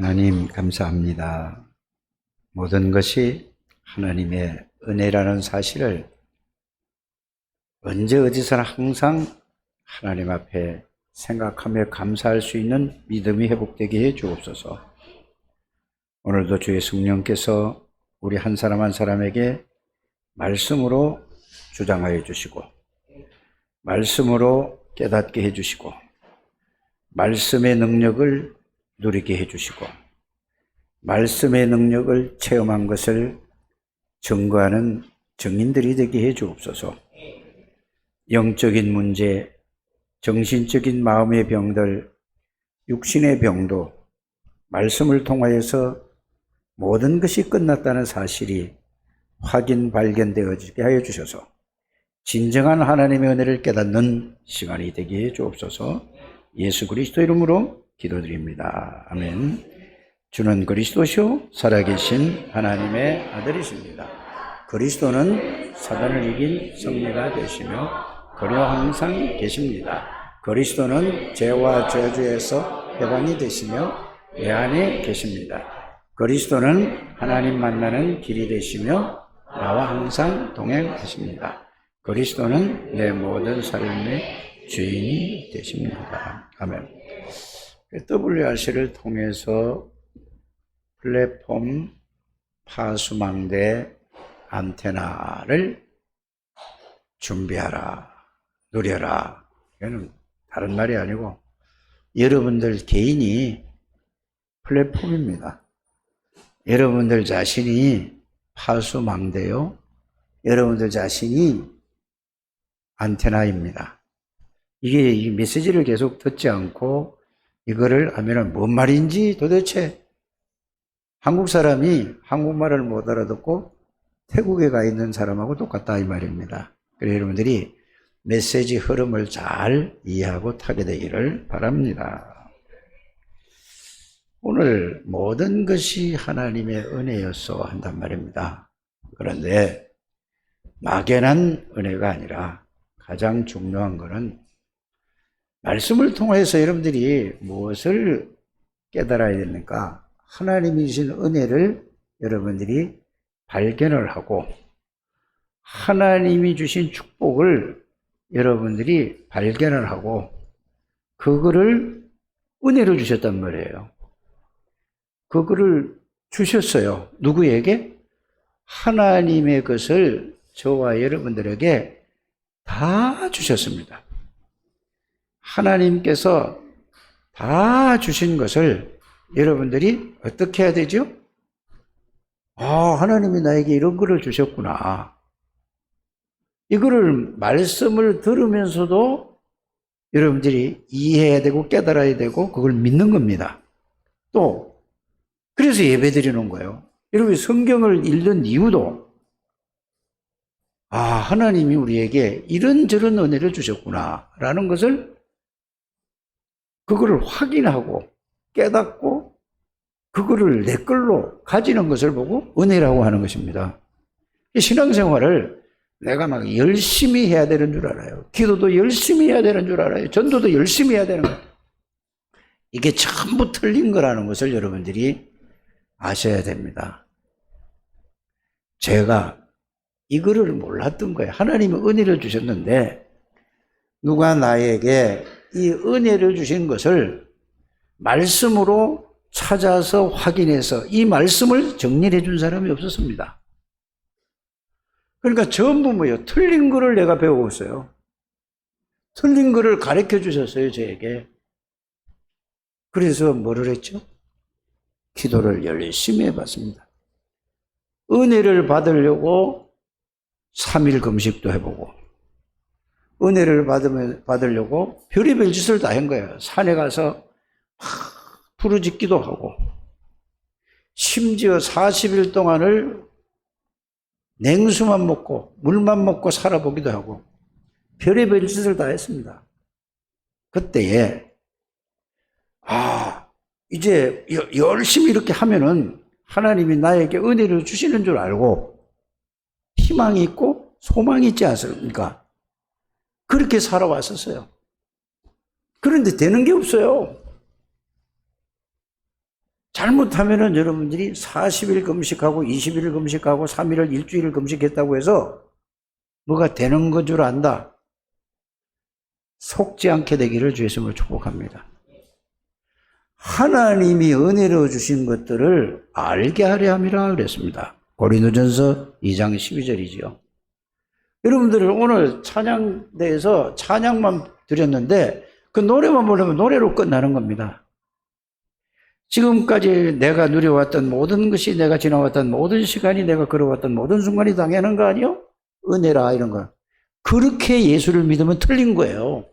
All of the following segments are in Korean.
하나님 감사합니다. 모든 것이 하나님의 은혜라는 사실을 언제 어디서나 항상 하나님 앞에 생각하며 감사할 수 있는 믿음이 회복되게 해 주옵소서. 오늘도 주의 성령께서 우리 한 사람 한 사람에게 말씀으로 주장하여 주시고, 말씀으로 깨닫게 해 주시고, 말씀의 능력을 누리게 해 주시고, 말씀의 능력을 체험한 것을 증거하는 증인들이 되게 해 주옵소서. 영적인 문제, 정신적인 마음의 병들, 육신의 병도 말씀을 통하여서 모든 것이 끝났다는 사실이 확인 발견되어지게 하여 주셔서 진정한 하나님의 은혜를 깨닫는 시간이 되게 해 주옵소서. 예수 그리스도 이름으로 기도드립니다. 아멘. 주는 그리스도시요 살아계신 하나님의 아들이십니다. 그리스도는 사단을 이긴 승리가 되시며 그려 항상 계십니다. 그리스도는 죄와 저주에서 해방이 되시며 내 안에 계십니다. 그리스도는 하나님 만나는 길이 되시며 나와 항상 동행하십니다. 그리스도는 내 모든 삶의 주인이 되십니다. 아멘. WRC를 통해서 플랫폼 파수망대 안테나를 준비하라, 누려라. 이거는 다른 말이 아니고 여러분들 개인이 플랫폼입니다. 여러분들 자신이 파수망대요. 여러분들 자신이 안테나입니다. 이게 이 메시지를 계속 듣지 않고 이거를 하면은 뭔 말인지 도대체 한국 사람이 한국말을 못 알아듣고 태국에 가 있는 사람하고 똑같다 이 말입니다. 그래서 여러분들이 메시지 흐름을 잘 이해하고 타게 되기를 바랍니다. 오늘 모든 것이 하나님의 은혜였어 한단 말입니다. 그런데 막연한 은혜가 아니라 가장 중요한 것은 말씀을 통해서 여러분들이 무엇을 깨달아야 됩니까? 하나님이 주신 은혜를 여러분들이 발견을 하고 하나님이 주신 축복을 여러분들이 발견을 하고 그거를 은혜로 주셨단 말이에요. 그거를 주셨어요. 누구에게? 하나님의 것을 저와 여러분들에게 다 주셨습니다. 하나님께서 다 주신 것을 여러분들이 어떻게 해야 되죠? 하나님이 나에게 이런 거를 주셨구나. 이거를 말씀을 들으면서도 여러분들이 이해해야 되고 깨달아야 되고 그걸 믿는 겁니다. 또 그래서 예배 드리는 거예요. 여러분이 성경을 읽는 이유도 하나님이 우리에게 이런저런 은혜를 주셨구나 라는 것을 그거를 확인하고 깨닫고 그거를 내 걸로 가지는 것을 보고 은혜라고 하는 것입니다. 신앙생활을 내가 막 열심히 해야 되는 줄 알아요. 기도도 열심히 해야 되는 줄 알아요. 전도도 열심히 해야 되는 거예요. 이게 전부 틀린 거라는 것을 여러분들이 아셔야 됩니다. 제가 이거를 몰랐던 거예요. 하나님이 은혜를 주셨는데 누가 나에게 이 은혜를 주신 것을 말씀으로 찾아서 확인해서 이 말씀을 정리해 준 사람이 없었습니다. 그러니까 전부 뭐예요? 틀린 거를 내가 배우고 있어요. 틀린 거를 가르쳐 주셨어요, 저에게. 그래서 뭐를 했죠? 기도를 열심히 해봤습니다. 은혜를 받으려고 3일 금식도 해보고 은혜를 받으려고 별의별 짓을 다 한 거예요. 산에 가서 부르짖기도 하고 심지어 40일 동안을 냉수만 먹고 물만 먹고 살아보기도 하고 별의별 짓을 다 했습니다. 그때에 이제 열심히 이렇게 하면은 하나님이 나에게 은혜를 주시는 줄 알고 희망이 있고 소망이 있지 않습니까? 그렇게 살아왔었어요. 그런데 되는 게 없어요. 잘못하면은 여러분들이 40일 금식하고 20일 금식하고 3일을 일주일을 금식했다고 해서 뭐가 되는 것 줄 안다. 속지 않게 되기를 주의 이름으로 축복합니다. 하나님이 은혜로 주신 것들을 알게 하려 함이라 그랬습니다. 고린도전서 2장 12절이지요. 여러분들 오늘 찬양대에서 찬양만 드렸는데 그 노래만 부르면 노래로 끝나는 겁니다. 지금까지 내가 누려왔던 모든 것이, 내가 지나왔던 모든 시간이, 내가 걸어왔던 모든 순간이 당연한 거 아니요? 은혜라 이런 거. 그렇게 예수를 믿으면 틀린 거예요.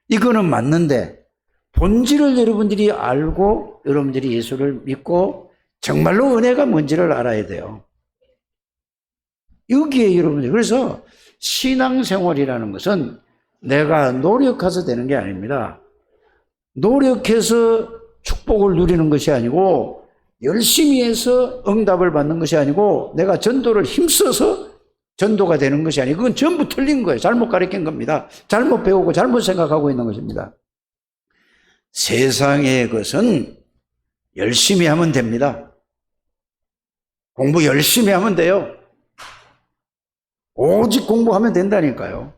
이거는 맞는데 본질을 여러분들이 알고 여러분들이 예수를 믿고 정말로 은혜가 뭔지를 알아야 돼요. 여기에 여러분들, 그래서 신앙생활이라는 것은 내가 노력해서 되는 게 아닙니다. 노력해서 축복을 누리는 것이 아니고 열심히 해서 응답을 받는 것이 아니고 내가 전도를 힘써서 전도가 되는 것이 아니고 그건 전부 틀린 거예요. 잘못 가르친 겁니다. 잘못 배우고 잘못 생각하고 있는 것입니다. 세상의 것은 열심히 하면 됩니다. 공부 열심히 하면 돼요. 오직 공부하면 된다니까요.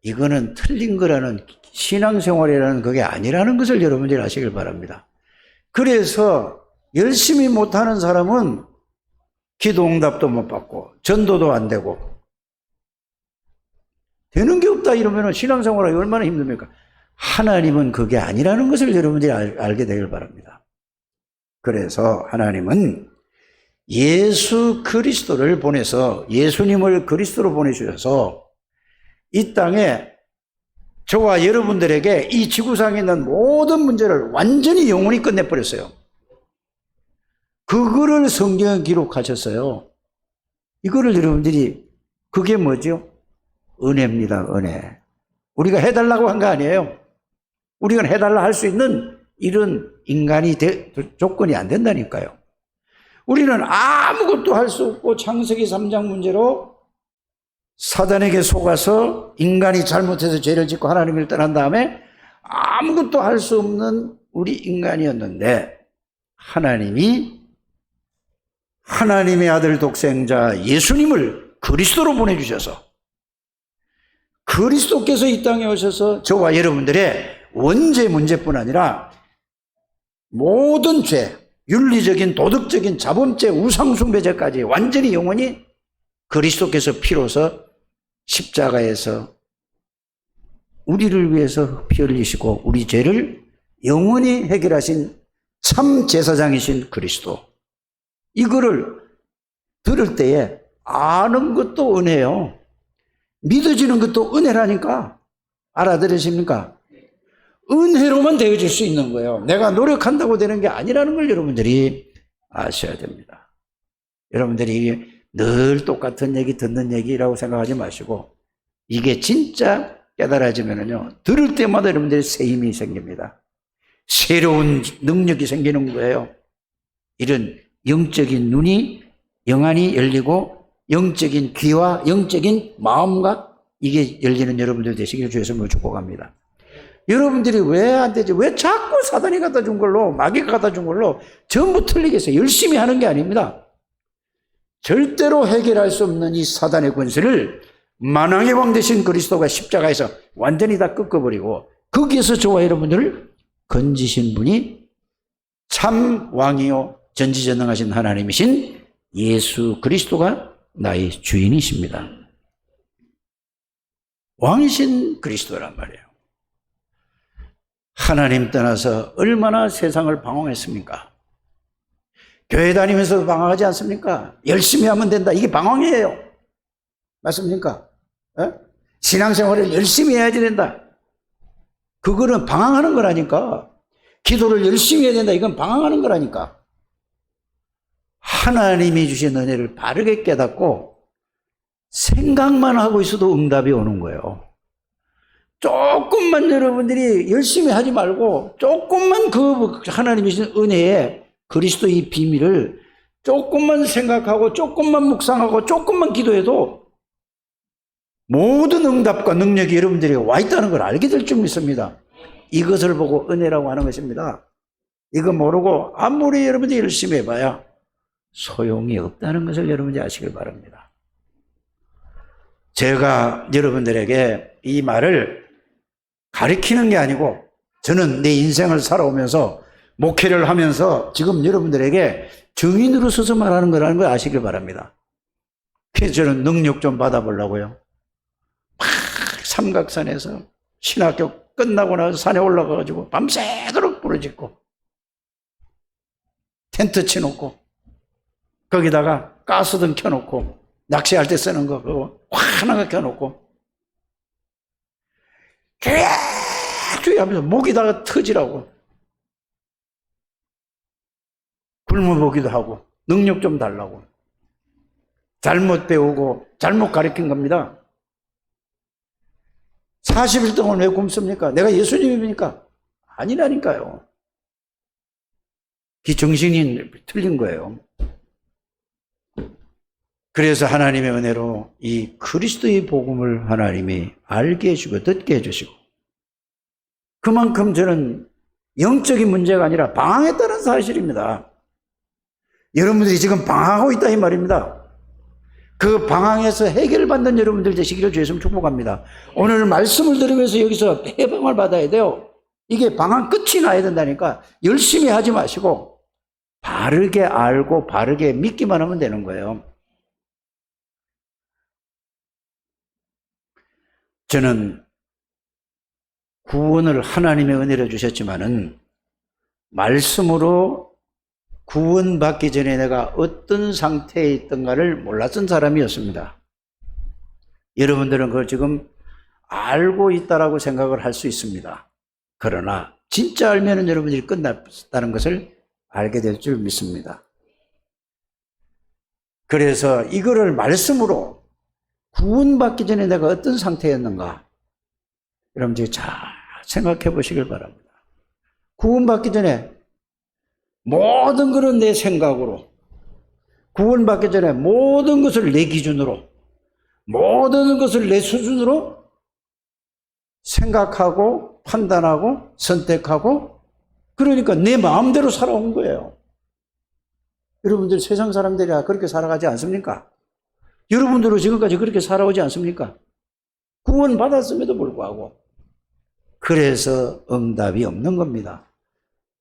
이거는 틀린 거라는, 신앙생활이라는 그게 아니라는 것을 여러분들이 아시길 바랍니다. 그래서 열심히 못하는 사람은 기도 응답도 못 받고 전도도 안 되고 되는 게 없다 이러면 신앙생활이 얼마나 힘듭니까? 하나님은 그게 아니라는 것을 여러분들이 알게 되길 바랍니다. 그래서 하나님은 예수 그리스도를 보내서, 예수님을 그리스도로 보내주셔서 이 땅에 저와 여러분들에게 이 지구상에 있는 모든 문제를 완전히 영원히 끝내버렸어요. 그거를 성경에 기록하셨어요. 이거를 여러분들이, 그게 뭐죠? 은혜입니다. 은혜. 우리가 해달라고 한 거 아니에요. 우리가 해달라 할 수 있는 이런 인간이 조건이 안 된다니까요. 우리는 아무것도 할 수 없고 창세기 3장 문제로 사단에게 속아서 인간이 잘못해서 죄를 짓고 하나님을 떠난 다음에 아무것도 할 수 없는 우리 인간이었는데 하나님의 아들 독생자 예수님을 그리스도로 보내주셔서 그리스도께서 이 땅에 오셔서 저와 여러분들의 원죄 문제뿐 아니라 모든 죄, 윤리적인, 도덕적인, 자범죄, 우상숭배죄까지 완전히 영원히 그리스도께서 피로서 십자가에서 우리를 위해서 피 흘리시고 우리 죄를 영원히 해결하신 참 제사장이신 그리스도, 이거를 들을 때에 아는 것도 은혜요, 믿어지는 것도 은혜라니까. 알아들으십니까? 은혜로만 되어질 수 있는 거예요. 내가 노력한다고 되는 게 아니라는 걸 여러분들이 아셔야 됩니다. 여러분들이 늘 똑같은 얘기 듣는 얘기라고 생각하지 마시고 이게 진짜 깨달아지면요, 들을 때마다 여러분들이 새 힘이 생깁니다. 새로운 능력이 생기는 거예요. 이런 영적인 눈이, 영안이 열리고 영적인 귀와 영적인 마음과 이게 열리는 여러분들 되시길 주에서 축복합니다. 여러분들이 왜 안 되지? 왜 자꾸 사단이 갖다 준 걸로, 마귀가 갖다 준 걸로 전부 틀리겠어요? 열심히 하는 게 아닙니다. 절대로 해결할 수 없는 이 사단의 권세를 만왕의 왕 되신 그리스도가 십자가에서 완전히 다 꺾어버리고 거기에서 저와 여러분들을 건지신 분이 참 왕이요 전지전능하신 하나님이신 예수 그리스도가 나의 주인이십니다. 왕이신 그리스도란 말이에요. 하나님 떠나서 얼마나 세상을 방황했습니까? 교회 다니면서도 방황하지 않습니까? 열심히 하면 된다, 이게 방황이에요. 맞습니까? 신앙생활을 열심히 해야지 된다, 그거는 방황하는 거라니까. 기도를 열심히 해야 된다, 이건 방황하는 거라니까. 하나님이 주신 은혜를 바르게 깨닫고 생각만 하고 있어도 응답이 오는 거예요. 조금만 여러분들이 열심히 하지 말고 조금만 그 하나님이 주신 은혜에 그리스도의 비밀을 조금만 생각하고 조금만 묵상하고 조금만 기도해도 모든 응답과 능력이 여러분들에게 와 있다는 걸 알게 될 줄 믿습니다. 이것을 보고 은혜라고 하는 것입니다. 이거 모르고 아무리 여러분들이 열심히 해봐야 소용이 없다는 것을 여러분들이 아시길 바랍니다. 제가 여러분들에게 이 말을 가리키는 게 아니고 저는 내 인생을 살아오면서 목회를 하면서 지금 여러분들에게 증인으로 서서 말하는 거라는 걸 아시길 바랍니다. 그래서 저는 능력 좀 받아보려고요. 막 삼각산에서 신학교 끝나고 나서 산에 올라가가지고 밤새도록 부르짖고 텐트 치놓고 거기다가 가스등 켜놓고 낚시할 때 쓰는 거 그거 환하게 켜놓고 계속 하면서 목에다가 터지라고 굶어보기도 하고 능력 좀 달라고 잘못 배우고 잘못 가르친 겁니다. 40일 동안 왜 굶습니까? 내가 예수님입니까? 아니라니까요. 그 정신이 틀린 거예요. 그래서 하나님의 은혜로 이 그리스도의 복음을 하나님이 알게 해주고 듣게 해주시고 그만큼 저는 영적인 문제가 아니라 방황했다는 사실입니다. 여러분들이 지금 방황하고 있다 이 말입니다. 그 방황에서 해결받는 여러분들 되시기를 주의 이름 축복합니다. 오늘 말씀을 들으면서 여기서 해방을 받아야 돼요. 이게 방황 끝이 나야 된다니까 열심히 하지 마시고 바르게 알고 바르게 믿기만 하면 되는 거예요. 저는 구원을 하나님의 은혜로 주셨지만은 말씀으로 구원받기 전에 내가 어떤 상태에 있던가를 몰랐던 사람이었습니다. 여러분들은 그걸 지금 알고 있다라고 생각을 할 수 있습니다. 그러나 진짜 알면은 여러분들이 끝났다는 것을 알게 될 줄 믿습니다. 그래서 이거를 말씀으로 구원받기 전에 내가 어떤 상태였는가 여러분들이 잘 생각해 보시길 바랍니다. 구원받기 전에 모든 것은 내 생각으로, 구원받기 전에 모든 것을 내 기준으로, 모든 것을 내 수준으로 생각하고 판단하고 선택하고 그러니까 내 마음대로 살아온 거예요. 여러분들 세상 사람들이 그렇게 살아가지 않습니까? 여러분들은 지금까지 그렇게 살아오지 않습니까? 구원 받았음에도 불구하고. 그래서 응답이 없는 겁니다.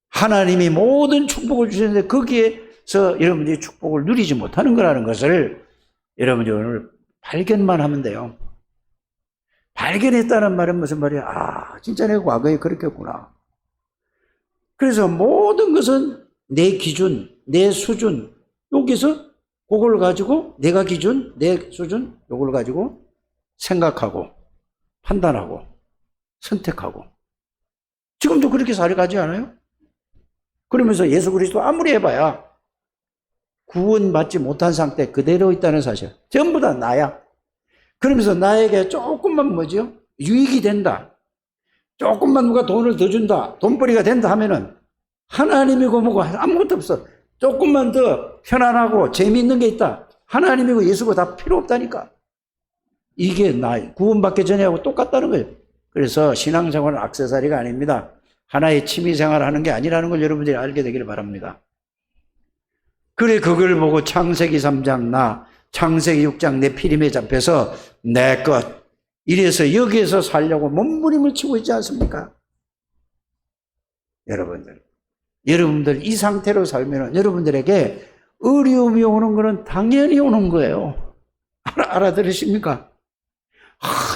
하나님이 모든 축복을 주셨는데 거기에서 여러분들이 축복을 누리지 못하는 거라는 것을 여러분들이 오늘 발견만 하면 돼요. 발견했다는 말은 무슨 말이야? 아, 진짜 내가 과거에 그렇게 했구나. 그래서 모든 것은 내 기준, 내 수준, 여기서 그걸 가지고 내가 기준, 내 수준, 이걸 가지고 생각하고 판단하고 선택하고 지금도 그렇게 살아가지 않아요? 그러면서 예수 그리스도 아무리 해봐야 구원받지 못한 상태 그대로 있다는 사실. 전부 다 나야. 그러면서 나에게 조금만 뭐죠? 유익이 된다. 조금만 누가 돈을 더 준다. 돈벌이가 된다 하면은 하나님이고 뭐고 아무것도 없어. 조금만 더 편안하고 재미있는 게 있다. 하나님이고 예수고 다 필요 없다니까. 이게 나 구원받기 전에 하고 똑같다는 거예요. 그래서 신앙생활은 액세서리가 아닙니다. 하나의 취미생활을 하는 게 아니라는 걸 여러분들이 알게 되기를 바랍니다. 그래 그걸 보고 창세기 3장 나 창세기 6장 내 피림에 잡혀서 내 것 이래서 여기에서 살려고 몸부림을 치고 있지 않습니까? 여러분들 이 상태로 살면 여러분들에게 어려움이 오는 거는 당연히 오는 거예요. 알아들으십니까?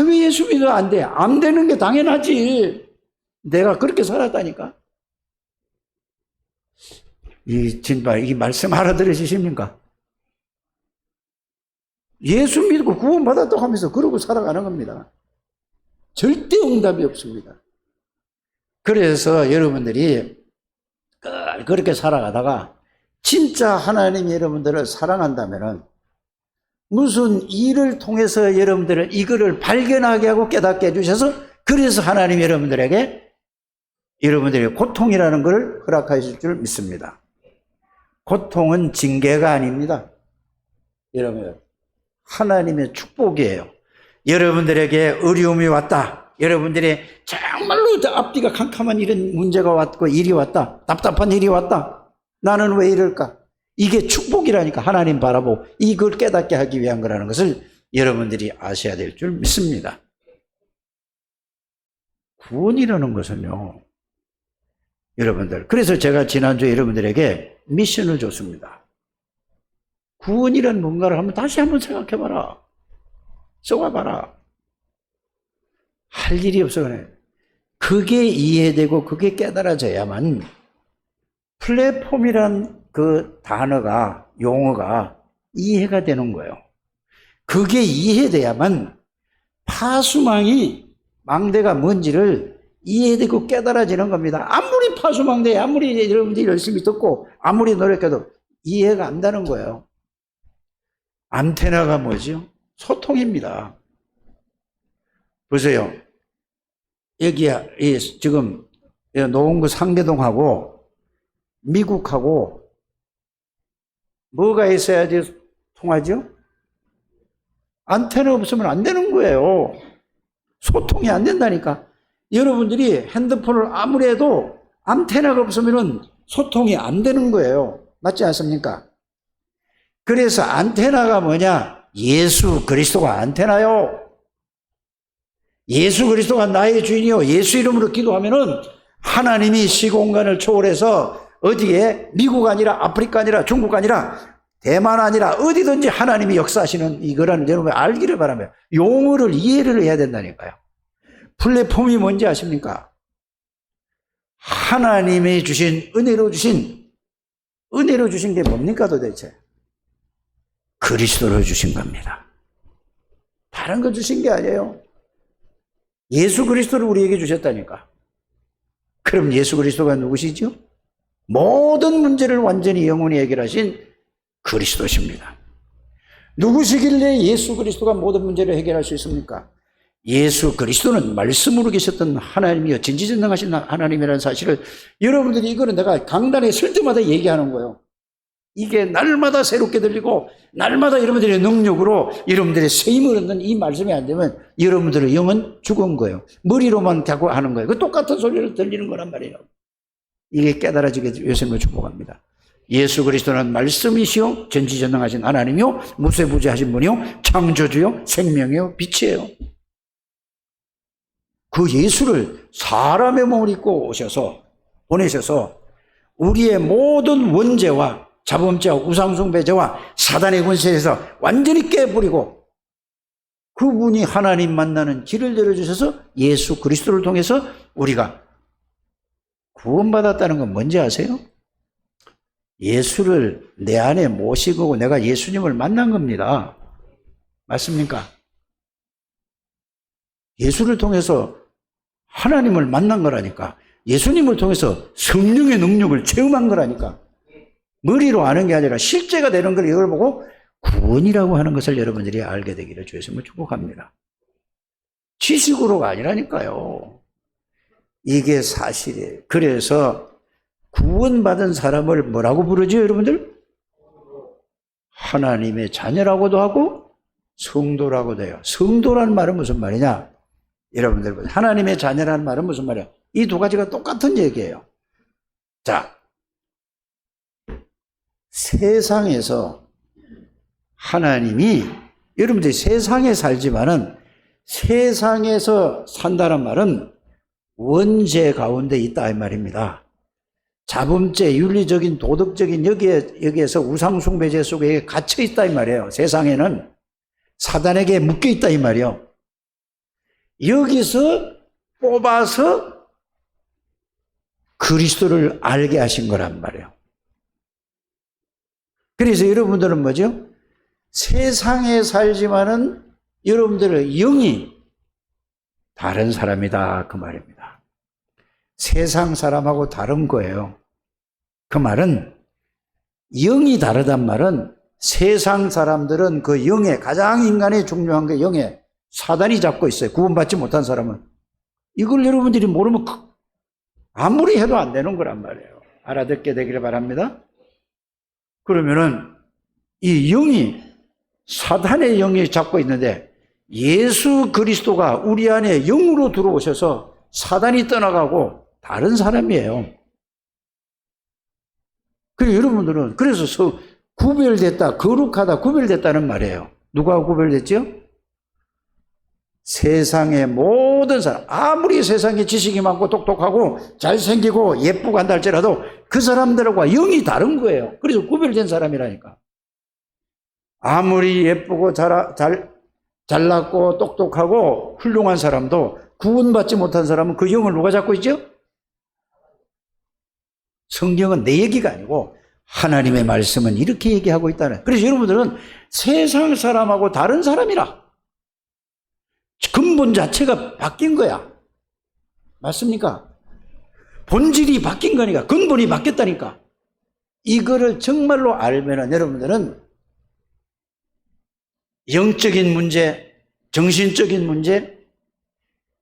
왜 예수 믿어 안 돼? 안 되는 게 당연하지. 내가 그렇게 살았다니까. 이 말씀 알아들으십니까? 예수 믿고 구원받았다고 하면서 그러고 살아가는 겁니다. 절대 응답이 없습니다. 그래서 여러분들이 그렇게 살아가다가 진짜 하나님이 여러분들을 사랑한다면은 무슨 일을 통해서 여러분들은 이거를 발견하게 하고 깨닫게 해주셔서 그래서 하나님이 여러분들에게 여러분들의 고통이라는 것을 허락하실 줄 믿습니다. 고통은 징계가 아닙니다. 여러분, 하나님의 축복이에요. 여러분들에게 어려움이 왔다. 여러분들의 정말로 앞뒤가 캄캄한 이런 문제가 왔고 일이 왔다. 답답한 일이 왔다. 나는 왜 이럴까? 이게 축복이라니까. 하나님 바라보고 이걸 깨닫게 하기 위한 거라는 것을 여러분들이 아셔야 될 줄 믿습니다. 구원이라는 것은요, 여러분들, 그래서 제가 지난주에 여러분들에게 미션을 줬습니다. 구원이란 뭔가를 다시 한번 생각해봐라. 써와봐라. 할 일이 없어 그래. 그게 이해되고 그게 깨달아져야만 플랫폼이란 그 단어가, 용어가 이해가 되는 거예요. 그게 이해돼야만 파수망이, 망대가 뭔지를 이해되고 깨달아지는 겁니다. 아무리 파수망대, 아무리 여러분들이 열심히 듣고 아무리 노력해도 이해가 안 되는 거예요. 안테나가 뭐죠? 소통입니다. 보세요. 여기야, 지금 노원구 상계동하고 미국하고 뭐가 있어야지 통하죠? 안테나 없으면 안 되는 거예요. 소통이 안 된다니까. 여러분들이 핸드폰을 아무리 해도 안테나가 없으면 소통이 안 되는 거예요. 맞지 않습니까? 그래서 안테나가 뭐냐? 예수 그리스도가 안테나요. 예수 그리스도가 나의 주인이요. 예수 이름으로 기도하면은 하나님이 시공간을 초월해서 어디에 미국 아니라 아프리카 아니라 중국 아니라 대만 아니라 어디든지 하나님이 역사하시는 이거라는 여러분 알기를 바라며 용어를 이해를 해야 된다니까요. 플랫폼이 뭔지 아십니까? 하나님이 주신 은혜로 주신 게 뭡니까 도대체? 그리스도를 주신 겁니다. 다른 거 주신 게 아니에요. 예수 그리스도를 우리에게 주셨다니까. 그럼 예수 그리스도가 누구시죠? 모든 문제를 완전히 영원히 해결하신 그리스도십니다. 누구시길래 예수 그리스도가 모든 문제를 해결할 수 있습니까? 예수 그리스도는 말씀으로 계셨던 하나님이요 전지전능하신 하나님이라는 사실을 여러분들이 이거는 내가 강단에 설 때마다 얘기하는 거예요. 이게 날마다 새롭게 들리고 날마다 여러분들의 능력으로 여러분들의 세임을 얻는 이 말씀이 안 되면 여러분들의 영은 죽은 거예요. 머리로만 자꾸 하는 거예요. 그 똑같은 소리를 들리는 거란 말이에요. 이게 깨달아지게 요즘을 축복합니다. 예수 그리스도는 말씀이시요 전지전능하신 하나님이요 무쇠부재하신 분이요 창조주요 생명이요 빛이에요. 그 예수를 사람의 몸을 입고 오셔서 보내셔서 우리의 모든 원죄와 자범죄와 우상숭배죄와 사단의 권세에서 완전히 깨버리고 그분이 하나님 만나는 길을 열어주셔서 예수 그리스도를 통해서 우리가 구원받았다는 건 뭔지 아세요? 예수를 내 안에 모시고 내가 예수님을 만난 겁니다. 맞습니까? 예수를 통해서 하나님을 만난 거라니까. 예수님을 통해서 성령의 능력을 체험한 거라니까. 머리로 아는 게 아니라 실제가 되는 걸 이걸 보고 구원이라고 하는 것을 여러분들이 알게 되기를 주의 이름으로 축복합니다. 지식으로가 아니라니까요. 이게 사실이에요. 그래서 구원받은 사람을 뭐라고 부르죠, 여러분들? 하나님의 자녀라고도 하고 성도라고도 해요. 성도라는 말은 무슨 말이냐? 여러분들, 하나님의 자녀라는 말은 무슨 말이야? 이 두 가지가 똑같은 얘기예요. 자, 세상에서 하나님이, 여러분들이 세상에 살지만은 세상에서 산다는 말은 원죄 가운데 있다 이 말입니다. 자범죄, 윤리적인, 도덕적인 여기에서 우상숭배죄 속에 갇혀 있다 이 말이에요. 세상에는 사단에게 묶여 있다 이 말이에요. 여기서 뽑아서 그리스도를 알게 하신 거란 말이에요. 그래서 여러분들은 뭐죠? 세상에 살지만은 여러분들의 영이 다른 사람이다 그 말입니다. 세상 사람하고 다른 거예요. 그 말은 영이 다르단 말은 세상 사람들은 그 영에 가장 인간의 중요한 게 영에 사단이 잡고 있어요. 구원받지 못한 사람은. 이걸 여러분들이 모르면 아무리 해도 안 되는 거란 말이에요. 알아듣게 되기를 바랍니다. 그러면은 이 영이 사단의 영이 잡고 있는데 예수 그리스도가 우리 안에 영으로 들어오셔서 사단이 떠나가고 다른 사람이에요. 그래서 여러분들은 그래서 구별됐다, 거룩하다, 구별됐다는 말이에요. 누가 구별됐죠? 세상의 모든 사람, 아무리 세상에 지식이 많고 똑똑하고 잘생기고 예쁘고 한다 할지라도 그 사람들과 영이 다른 거예요. 그래서 구별된 사람이라니까. 아무리 예쁘고 잘났고 똑똑하고 훌륭한 사람도 구원받지 못한 사람은 그 영을 누가 잡고 있죠? 성경은 내 얘기가 아니고 하나님의 말씀은 이렇게 얘기하고 있다는. 그래서 여러분들은 세상 사람하고 다른 사람이라. 근본 자체가 바뀐 거야. 맞습니까? 본질이 바뀐 거니까, 근본이 바뀌었다니까. 이거를 정말로 알면은 여러분들은 영적인 문제, 정신적인 문제,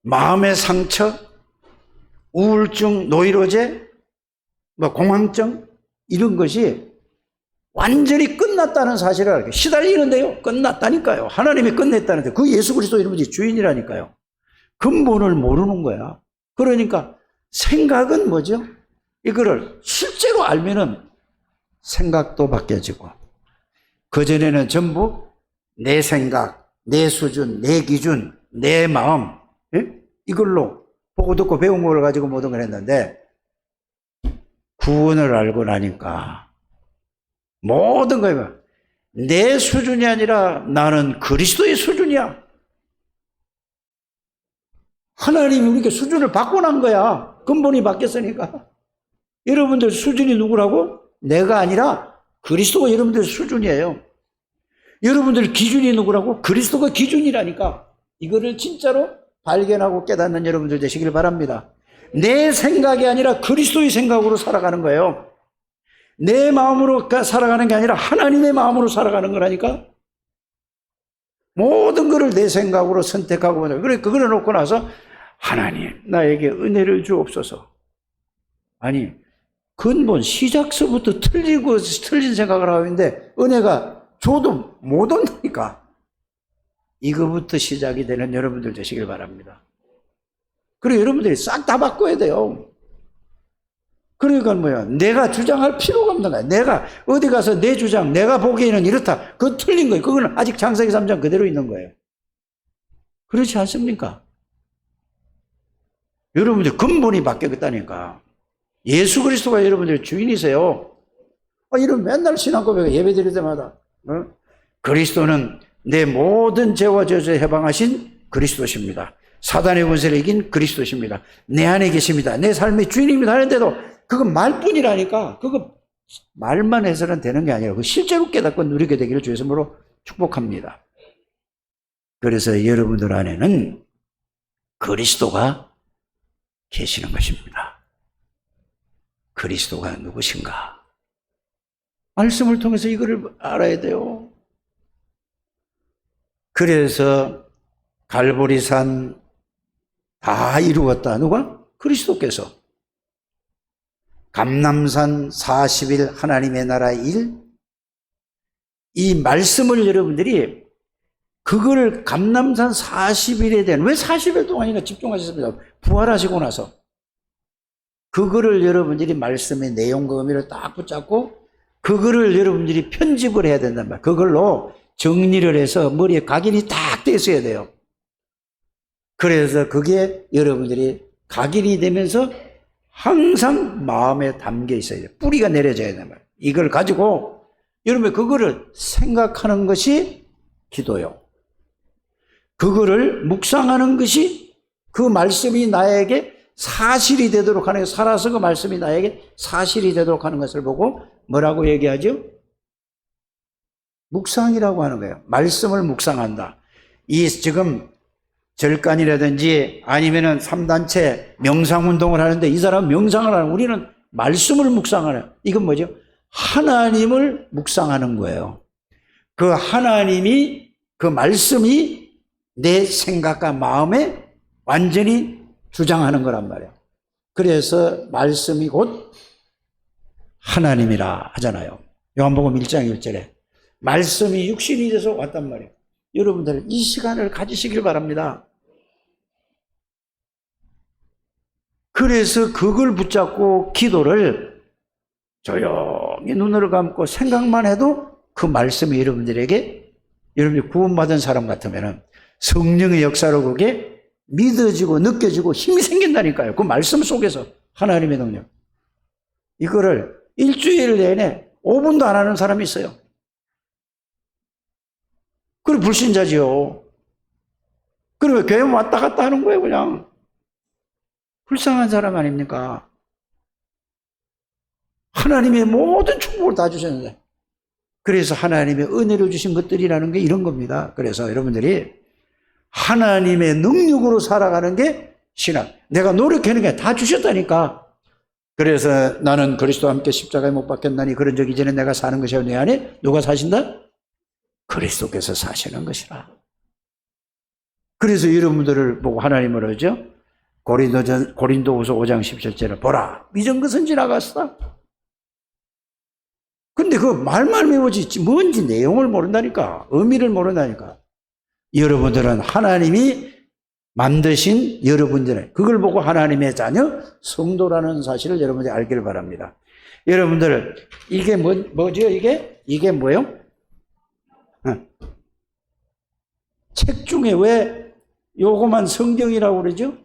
마음의 상처, 우울증, 노이로제, 공황증 이런 것이 완전히 끝났다는 사실을 알게. 시달리는데요, 끝났다니까요. 하나님이 끝냈다는데 그 예수 그리스도 여러분들이 주인이라니까요. 근본을 모르는 거야. 그러니까 생각은 뭐죠? 이거를 실제로 알면은 생각도 바뀌어지고, 그전에는 전부 내 생각, 내 수준, 내 기준, 내 마음, 이걸로 보고 듣고 배운 걸 가지고 모든 걸 했는데, 구원을 알고 나니까 모든 거에 내 수준이 아니라 나는 그리스도의 수준이야. 하나님이 우리에게 수준을 바꿔놓은 거야. 근본이 바뀌었으니까. 여러분들 수준이 누구라고? 내가 아니라 그리스도가 여러분들 수준이에요. 여러분들 기준이 누구라고? 그리스도가 기준이라니까. 이거를 진짜로 발견하고 깨닫는 여러분들 되시길 바랍니다. 내 생각이 아니라 그리스도의 생각으로 살아가는 거예요. 내 마음으로 살아가는 게 아니라 하나님의 마음으로 살아가는 거라니까. 모든 것을 내 생각으로 선택하고, 그래, 그걸 놓고 나서 하나님 나에게 은혜를 주옵소서. 아니, 근본 시작서부터 틀린 생각을 하고 있는데 은혜가 줘도 못 온다니까. 이거부터 시작이 되는 여러분들 되시길 바랍니다. 그리고 여러분들이 싹 다 바꿔야 돼요. 그러니까 뭐야, 내가 주장할 필요가 없는 거야. 내가 어디 가서 내 주장, 내가 보기에는 이렇다, 그거 틀린 거예요. 그거는 아직 창세기 3장 그대로 있는 거예요. 그렇지 않습니까? 여러분들 근본이 바뀌었다니까. 예수 그리스도가 여러분들 주인이세요. 이런 맨날 신앙 고백 예배 드릴 때마다 그리스도는 내 모든 죄와 저주에 해방하신 그리스도십니다. 사단의 권세를 이긴 그리스도십니다. 내 안에 계십니다. 내 삶의 주인입니다 하는데도 그건 말뿐이라니까. 그거 말만 해서는 되는 게 아니라 실제로 깨닫고 누리게 되기를 주의 이름으로 축복합니다. 그래서 여러분들 안에는 그리스도가 계시는 것입니다. 그리스도가 누구신가? 말씀을 통해서 이거를 알아야 돼요. 그래서 갈보리산 다 이루었다. 누가? 그리스도께서. 감람산 40일 하나님의 나라의 일, 이 말씀을 여러분들이 그거를 감람산 40일에 대한, 왜 40일 동안이나 집중하셨습니다. 부활하시고 나서 그거를 여러분들이 말씀의 내용과 의미를 딱 붙잡고 그거를 여러분들이 편집을 해야 된단 말이에요. 그걸로 정리를 해서 머리에 각인이 딱 돼 있어야 돼요. 그래서 그게 여러분들이 각인이 되면서 항상 마음에 담겨 있어야 돼요. 뿌리가 내려져야 된단 말이에요. 이걸 가지고 여러분 그거를 생각하는 것이 기도요. 그거를 묵상하는 것이 그 말씀이 나에게 사실이 되도록 하는, 살아서 그 말씀이 나에게 사실이 되도록 하는 것을 보고 뭐라고 얘기하죠? 묵상이라고 하는 거예요. 말씀을 묵상한다. 이 지금 절간이라든지 아니면은 3단체 명상운동을 하는데 이 사람은 명상을 하는, 우리는 말씀을 묵상하는, 이건 뭐죠? 하나님을 묵상하는 거예요. 그 하나님이, 그 말씀이 내 생각과 마음에 완전히 주장하는 거란 말이에요. 그래서 말씀이 곧 하나님이라 하잖아요. 요한복음 1장 1절에 말씀이 육신이 돼서 왔단 말이에요. 여러분들 이 시간을 가지시길 바랍니다. 그래서 그걸 붙잡고 기도를 조용히 눈을 감고 생각만 해도 그 말씀이 여러분들에게, 여러분이 구원받은 사람 같으면 성령의 역사로 그게 믿어지고 느껴지고 힘이 생긴다니까요. 그 말씀 속에서 하나님의 능력. 이거를 일주일 내내 5분도 안 하는 사람이 있어요. 그리고 불신자지요. 그리고 교회 왔다 갔다 하는 거예요, 그냥. 불쌍한 사람 아닙니까? 하나님의 모든 축복을 다 주셨는데. 그래서 하나님의 은혜로 주신 것들이라는 게 이런 겁니다. 그래서 여러분들이 하나님의 능력으로 살아가는 게 신앙. 내가 노력하는 게 다 주셨다니까. 그래서 나는 그리스도와 함께 십자가에 못 박혔나니 그런 적 이전에 내가 사는 것이 내 안에 누가 사신다? 그리스도께서 사시는 것이라. 그래서 여러분들을 보고 하나님을 하죠. 고린도후서 5장 17절을 보라, 이전 것은 지나갔어. 근데 그 말만 외워지지 뭔지 내용을 모른다니까. 의미를 모른다니까. 여러분들은 하나님이 만드신 여러분들은 그걸 보고 하나님의 자녀 성도라는 사실을 여러분들이 알기를 바랍니다. 여러분들 이게 뭐죠? 이게 뭐예요? 책 중에 왜 요거만 성경이라고 그러죠?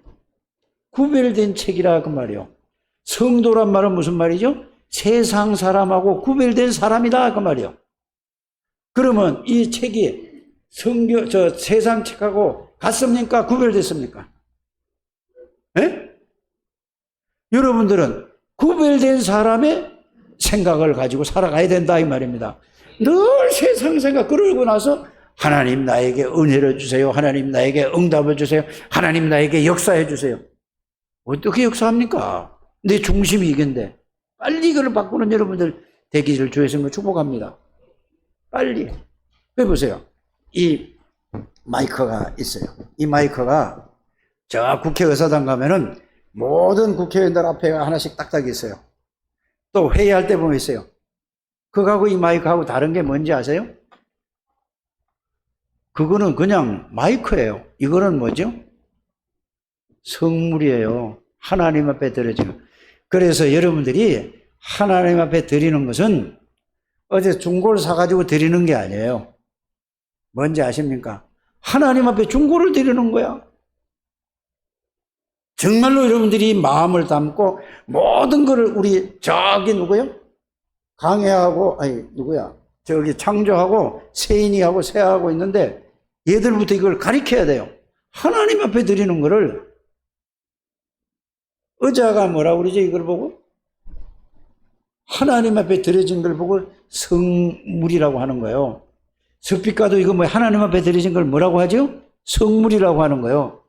구별된 책이라 그 말이요. 성도란 말은 무슨 말이죠? 세상 사람하고 구별된 사람이다 그 말이요. 그러면 이 책이 세상 책하고 같습니까? 구별됐습니까? 예? 여러분들은 구별된 사람의 생각을 가지고 살아가야 된다 이 말입니다. 늘 세상 생각 끌고 나서 하나님 나에게 은혜를 주세요. 하나님 나에게 응답을 주세요. 하나님 나에게 역사해 주세요. 어떻게 역사합니까? 내 중심이 이건데. 빨리 이걸 바꾸는 여러분들 되기를 주의 축복합니다. 빨리. 해보세요. 이 마이크가 있어요. 이 마이크가 저 국회의사당 가면은 모든 국회의원들 앞에 하나씩 딱딱 있어요. 또 회의할 때 보면 있어요. 그거하고 이 마이크하고 다른 게 뭔지 아세요? 그거는 그냥 마이크예요. 이거는 뭐죠? 성물이에요. 하나님 앞에 드려지는. 그래서 여러분들이 하나님 앞에 드리는 것은 어제 중고를 사가지고 드리는 게 아니에요. 뭔지 아십니까? 하나님 앞에 중고를 드리는 거야. 정말로 여러분들이 마음을 담고 모든 것을 우리 저기 누구요? 강해하고 저기 창조하고 세인이하고 세하고 있는데 얘들부터 이걸 가리켜야 돼요. 하나님 앞에 드리는 거를 의자가 뭐라고 그러죠? 이걸 보고 하나님 앞에 드려진 걸 보고 성물이라고 하는 거예요. 석빛가도 이거 하나님 앞에 드려진 걸 뭐라고 하죠? 성물이라고 하는 거예요.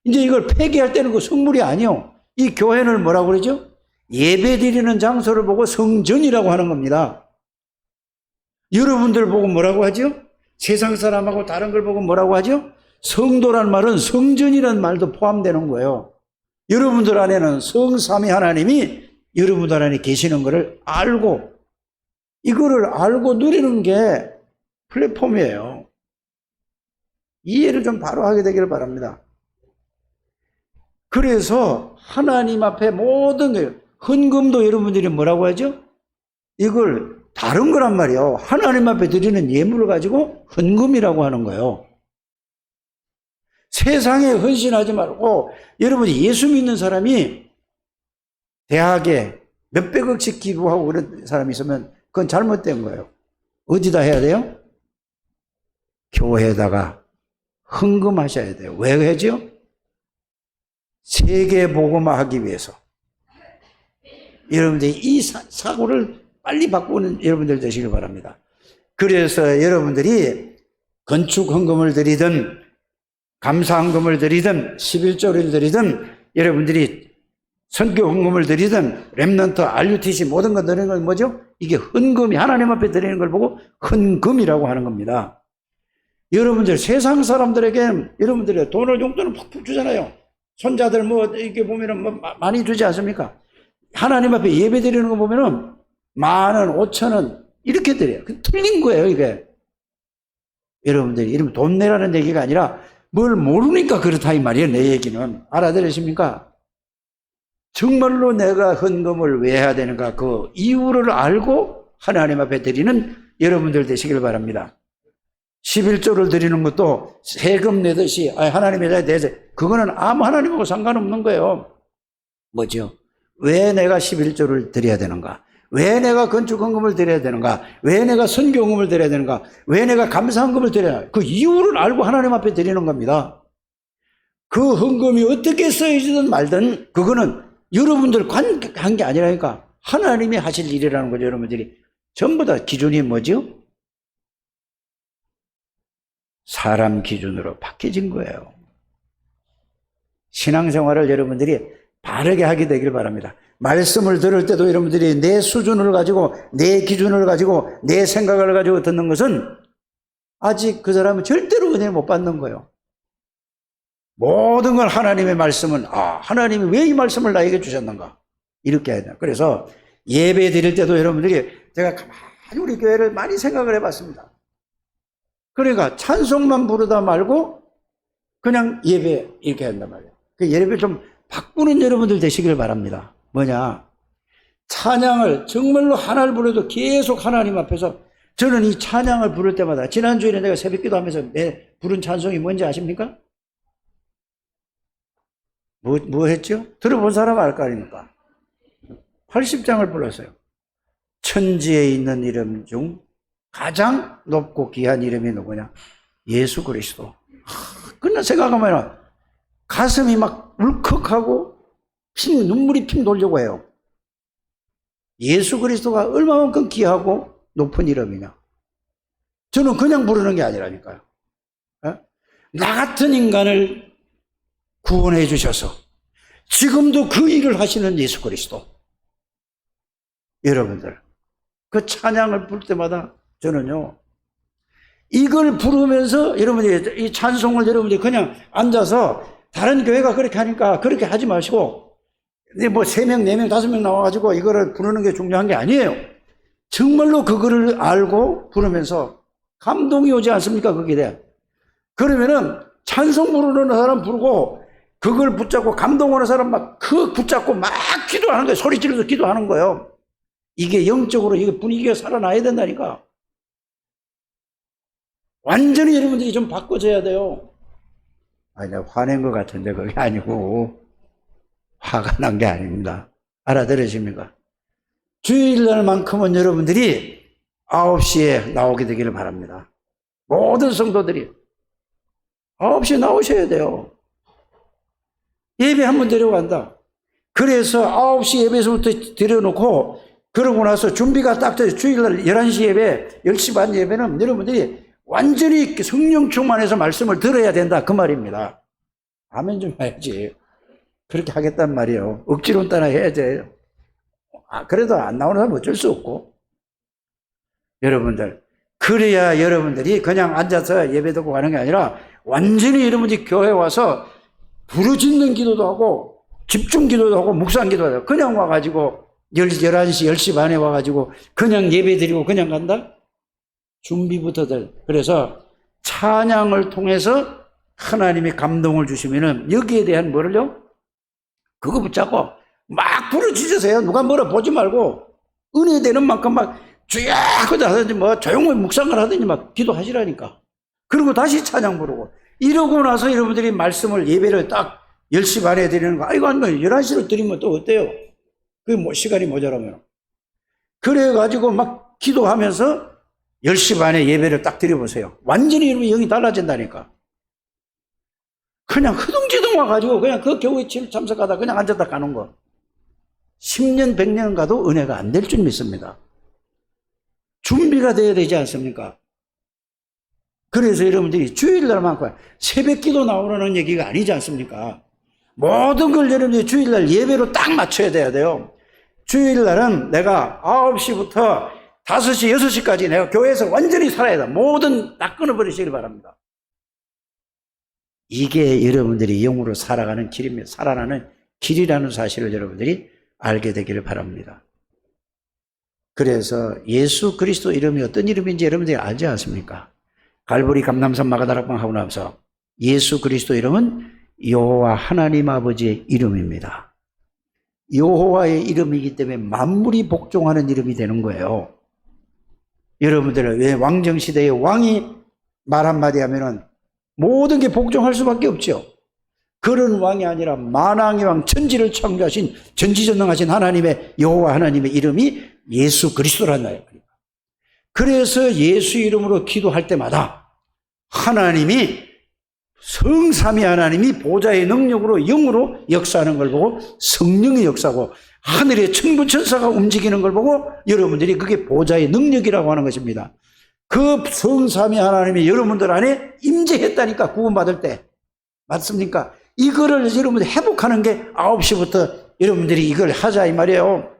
이제 이걸 폐기할 때는 그 성물이 아니요. 이 교회는 뭐라고 그러죠? 예배 드리는 장소를 보고 성전이라고 하는 겁니다. 여러분들 보고 뭐라고 하죠? 세상 사람하고 다른 걸 보고 뭐라고 하죠? 성도란 말은 성전이라는 말도 포함되는 거예요. 여러분들 안에는 성삼위 하나님이 여러분들 안에 계시는 것을 알고 이거를 알고 누리는 게 플랫폼이에요. 이해를 좀 바로 하게 되기를 바랍니다. 그래서 하나님 앞에 모든 게 헌금도 여러분들이 뭐라고 하죠? 이걸 다른 거란 말이에요. 하나님 앞에 드리는 예물을 가지고 헌금이라고 하는 거예요. 세상에 헌신하지 말고 여러분이 예수 믿는 사람이 대학에 몇백억씩 기부하고 그런 사람이 있으면 그건 잘못된 거예요. 어디다 해야 돼요? 교회에다가 헌금하셔야 돼요. 왜 하죠? 세계 복음화하기 위해서. 여러분들이 이 사고를 빨리 바꾸는 여러분들 되시길 바랍니다. 그래서 여러분들이 건축 헌금을 드리든 감사 헌금을 드리든 11조를 드리든 여러분들이 선교 헌금을 드리든 렘넌트 RUTC 모든 거 드리는 건 뭐죠? 이게 헌금이 하나님 앞에 드리는 걸 보고 헌금이라고 하는 겁니다. 여러분들 세상 사람들에게 여러분들의 돈을 용돈을 푹푹 주잖아요. 손자들 이렇게 보면은 많이 주지 않습니까? 하나님 앞에 예배 드리는 거 보면은 10,000원, 5,000원 이렇게 드려요. 틀린 거예요, 이게. 여러분들이 이러면 돈 내라는 얘기가 아니라 뭘 모르니까 그렇다 이 말이에요. 내 얘기는. 알아들으십니까? 정말로 내가 헌금을 왜 해야 되는가 그 이유를 알고 하나님 앞에 드리는 여러분들 되시길 바랍니다. 11조를 드리는 것도 세금 내듯이 하나님에 대해서 그거는 아무 하나님하고 상관없는 거예요. 뭐죠? 왜 내가 11조를 드려야 되는가? 왜 내가 건축헌금을 드려야 되는가? 왜 내가 선교헌금을 드려야 되는가? 왜 내가 감사헌금을 드려야 되는가? 그 이유를 알고 하나님 앞에 드리는 겁니다. 그 헌금이 어떻게 써지든 말든 그거는 여러분들 한 게 아니라니까 하나님이 하실 일이라는 거죠. 여러분들이 전부 다 기준이 뭐죠? 사람 기준으로 바뀌어진 거예요. 신앙생활을 여러분들이 바르게 하게 되길 바랍니다. 말씀을 들을 때도 여러분들이 내 수준을 가지고 내 기준을 가지고 내 생각을 가지고 듣는 것은 아직 그 사람은 절대로 은혜를 못 받는 거예요. 모든 걸 하나님의 말씀은 하나님이 왜 이 말씀을 나에게 주셨는가 이렇게 해야 돼요. 그래서 예배 드릴 때도 여러분들이 제가 가만히 우리 교회를 많이 생각을 해봤습니다. 그러니까 찬송만 부르다 말고 그냥 예배 이렇게 한단 말이에요. 그 예배를 좀 바꾸는 여러분들 되시길 바랍니다. 뭐냐? 찬양을 정말로 하나를 부르도 계속 하나님 앞에서 저는 이 찬양을 부를 때마다 지난주에 내가 새벽기도 하면서 부른 찬송이 뭔지 아십니까? 뭐 했죠? 들어본 사람 알 거 아닙니까? 80장을 불렀어요. 천지에 있는 이름 중 가장 높고 귀한 이름이 누구냐? 예수 그리스도. 그러나 생각하면 가슴이 막 울컥하고 눈물이 핑 돌려고 해요. 예수 그리스도가 얼마만큼 귀하고 높은 이름이냐? 저는 그냥 부르는 게 아니라니까요. 나 같은 인간을 구원해 주셔서 지금도 그 일을 하시는 예수 그리스도. 여러분들 그 찬양을 부를 때마다 저는요 이걸 부르면서 여러분들이 이 찬송을 여러분들이 그냥 앉아서 다른 교회가 그렇게 하니까 그렇게 하지 마시고 뭐 3명, 4명, 5명 나와가지고 이거를 부르는 게 중요한 게 아니에요. 정말로 그거를 알고 부르면서 감동이 오지 않습니까? 그게 돼. 그러면은 찬송 부르는 사람 부르고 그걸 붙잡고 감동 오는 사람 막 그 붙잡고 막 기도하는 거예요. 소리 지르면서 기도하는 거예요. 이게 영적으로 이게 분위기가 살아나야 된다니까. 완전히 여러분들이 좀 바꿔줘야 돼요. 내가 화낸 것 같은데 그게 아니고 화가 난 게 아닙니다. 알아들으십니까? 주일날만큼은 여러분들이 9시에 나오게 되기를 바랍니다. 모든 성도들이 9시에 나오셔야 돼요. 예배 한번 드려간다. 그래서 9시 예배에서부터 드려놓고 그러고 나서 준비가 딱 돼서 주일날 11시 예배, 10시 반 예배는 여러분들이 완전히 성령 충만해서 말씀을 들어야 된다 그 말입니다. 아멘 좀 해야지. 그렇게 하겠단 말이에요. 억지로 따라 해야지. 그래도 안 나오는 사람은 어쩔 수 없고. 여러분들 그래야 여러분들이 그냥 앉아서 예배 듣고 가는 게 아니라 완전히 여러분들이 교회 와서 부르짖는 기도도 하고 집중 기도도 하고 묵상 기도도 하고 그냥 와가지고 11시 10시 반에 와가지고 그냥 예배 드리고 그냥 간다? 준비부터들. 그래서 찬양을 통해서 하나님이 감동을 주시면은 여기에 대한 뭐를요? 그거 붙잡고 막 부르짖으세요. 누가 뭐라 보지 말고 은혜 되는 만큼 막 주야 그다 하든지 뭐 조용히 묵상을 하든지 막 기도하시라니까. 그리고 다시 찬양 부르고 이러고 나서 여러분들이 말씀을 예배를 딱 10시 반에 드리는 거 아이고 11시로 드리면 또 어때요? 그게 뭐 시간이 모자라면. 그래가지고 막 기도하면서 10시 반에 예배를 딱 드려보세요. 완전히 여러분 영이 달라진다니까. 그냥 흐둥지둥 와가지고 그냥 그 교회 참석하다 그냥 앉았다 가는 거. 10년, 100년 가도 은혜가 안 될 줄 믿습니다. 준비가 돼야 되지 않습니까? 그래서 여러분들이 주일날만큼 새벽 기도 나오라는 얘기가 아니지 않습니까? 모든 걸 여러분들이 주일날 예배로 딱 맞춰야 돼요. 주일날은 내가 9시부터 5시, 6시까지 내가 교회에서 완전히 살아야 돼. 모든 다 끊어버리시길 바랍니다. 이게 여러분들이 영으로 살아가는 길입니다. 살아나는 길이라는 사실을 여러분들이 알게 되기를 바랍니다. 그래서 예수 그리스도 이름이 어떤 이름인지 여러분들이 알지 않습니까? 갈보리 감람산 마가다락방 하고 나서 예수 그리스도 이름은 여호와 하나님 아버지의 이름입니다. 여호와의 이름이기 때문에 만물이 복종하는 이름이 되는 거예요. 여러분들은 왜 왕정시대의 왕이 말 한마디 하면은 모든 게 복종할 수밖에 없죠. 그런 왕이 아니라 만왕의 왕, 천지를 창조하신 전지전능하신 하나님의 여호와 하나님의 이름이 예수 그리스도란 말이에요. 그래서 예수 이름으로 기도할 때마다 하나님이 성삼위 하나님이 보좌의 능력으로 영으로 역사하는 걸 보고 성령의 역사고 하늘의 천부천사가 움직이는 걸 보고 여러분들이 그게 보좌의 능력이라고 하는 것입니다. 그 성삼위 하나님이 여러분들 안에 임재했다니까, 구원받을 때. 맞습니까? 이거를 여러분들이 회복하는 게 9시부터 여러분들이 이걸 하자 이 말이에요.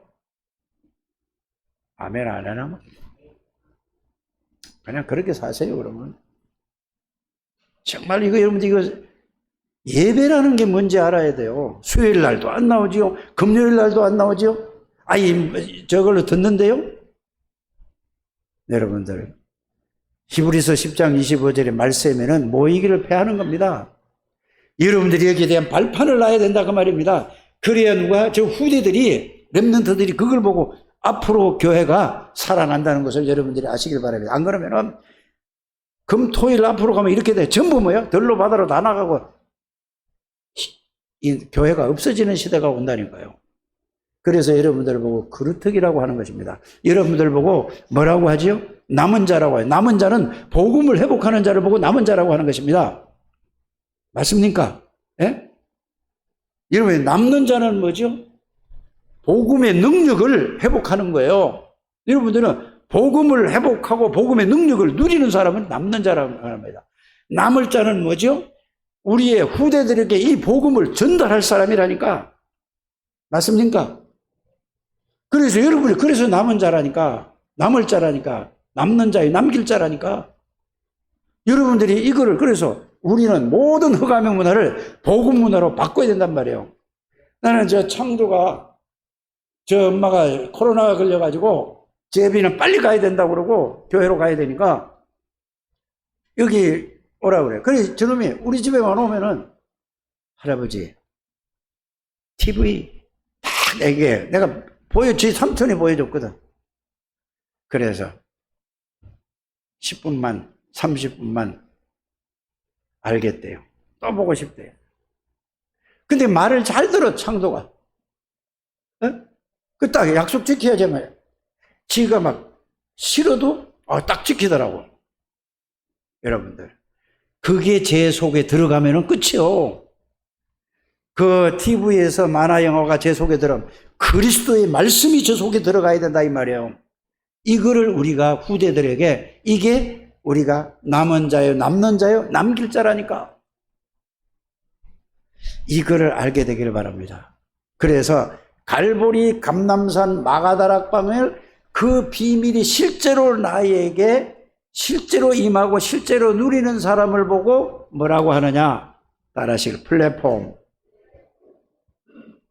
아멘 안 하나? 그냥 그렇게 사세요. 그러면 정말 이거 여러분들 이거 예배라는 게 뭔지 알아야 돼요. 수요일 날도 안 나오지요. 금요일 날도 안 나오지요. 아니 저걸로 듣는데요. 여러분들 히브리서 10장 25절의 말씀에는 모이기를 패하는 겁니다. 여러분들이 여기에 대한 발판을 놔야 된다 그 말입니다. 그래야 누가 저 후대들이 렘넌트들이 그걸 보고 앞으로 교회가 살아난다는 것을 여러분들이 아시길 바랍니다. 안 그러면은 금, 토, 일 앞으로 가면 이렇게 돼. 전부 뭐야? 들로 바다로 다 나가고 이 교회가 없어지는 시대가 온다니까요. 그래서 여러분들 보고 그루터기라고 하는 것입니다. 여러분들 보고 뭐라고 하지요? 남은 자라고 해요. 남은 자는 복음을 회복하는 자를 보고 남은 자라고 하는 것입니다. 맞습니까? 예? 여러분 남는 자는 뭐죠? 복음의 능력을 회복하는 거예요. 여러분들은 복음을 회복하고 복음의 능력을 누리는 사람은 남는 자라고 합니다. 남을 자는 뭐죠? 우리의 후대들에게 이 복음을 전달할 사람이라니까. 맞습니까? 그래서 여러분이 그래서 남은 자라니까, 남을 자라니까, 남는 자에 남길 자라니까. 여러분들이 이거를 그래서 우리는 모든 흑암의 문화를 복음 문화로 바꿔야 된단 말이에요. 나는 저 창조가 저 엄마가 코로나가 걸려가지고 제비는 빨리 가야 된다고 그러고 교회로 가야 되니까 여기 오라고 그래요. 그래서 저놈이 우리 집에만 오면은 할아버지 TV 딱 내게 내가 제 삼촌이 보여줬거든. 그래서 10분만 30분만 알겠대요. 또 보고 싶대요. 근데 말을 잘 들어 창조가. 그 딱 약속 지켜야지 말이야. 지가 막 싫어도 딱 지키더라고. 여러분들 그게 제 속에 들어가면은 끝이요. 그 TV에서 만화 영화가 제 속에 들어가면 그리스도의 말씀이 제 속에 들어가야 된다 이 말이에요. 이거를 우리가 후대들에게 이게 우리가 남은 자요 남는 자요 남길 자라니까 이거를 알게 되기를 바랍니다. 그래서 갈보리 감람산 마가다락방을 그 비밀이 실제로 나에게 실제로 임하고 실제로 누리는 사람을 보고 뭐라고 하느냐 따라하시길 플랫폼.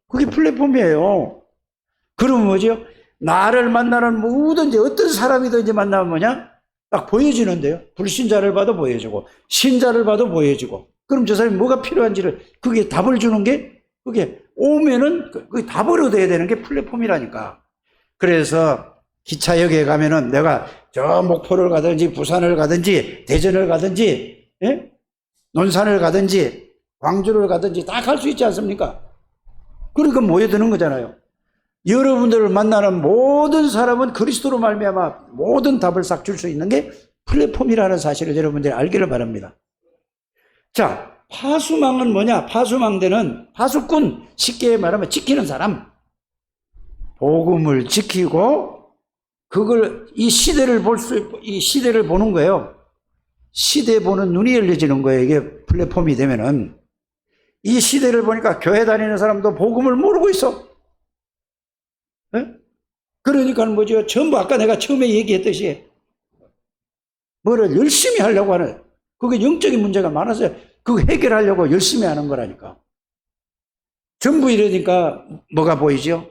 그게 플랫폼이에요. 그러면 뭐죠? 나를 만나는 뭐든지 어떤 사람이든지 만나면 뭐냐? 딱 보여지는데요. 불신자를 봐도 보여주고 신자를 봐도 보여주고 그럼 저 사람이 뭐가 필요한지를 그게 답을 주는 게 그게 오면은 그 답을 얻어야 되는 게 플랫폼이라니까. 그래서 기차역에 가면은 내가 저 목포를 가든지 부산을 가든지 대전을 가든지 예? 논산을 가든지 광주를 가든지 다 갈 수 있지 않습니까? 그러니까 모여드는 거잖아요. 여러분들을 만나는 모든 사람은 그리스도로 말미암아 모든 답을 싹 줄 수 있는 게 플랫폼이라는 사실을 여러분들이 알기를 바랍니다. 자, 파수망은 뭐냐? 파수망대는 파수꾼, 쉽게 말하면 지키는 사람. 복음을 지키고 그걸 이 시대를 이 시대를 보는 거예요. 시대 보는 눈이 열려지는 거예요. 이게 플랫폼이 되면은 이 시대를 보니까 교회 다니는 사람도 복음을 모르고 있어. 네? 그러니까 뭐죠? 전부 아까 내가 처음에 얘기했듯이 뭐를 열심히 하려고 하는 그게 영적인 문제가 많아서 그거 해결하려고 열심히 하는 거라니까. 전부 이러니까 뭐가 보이죠?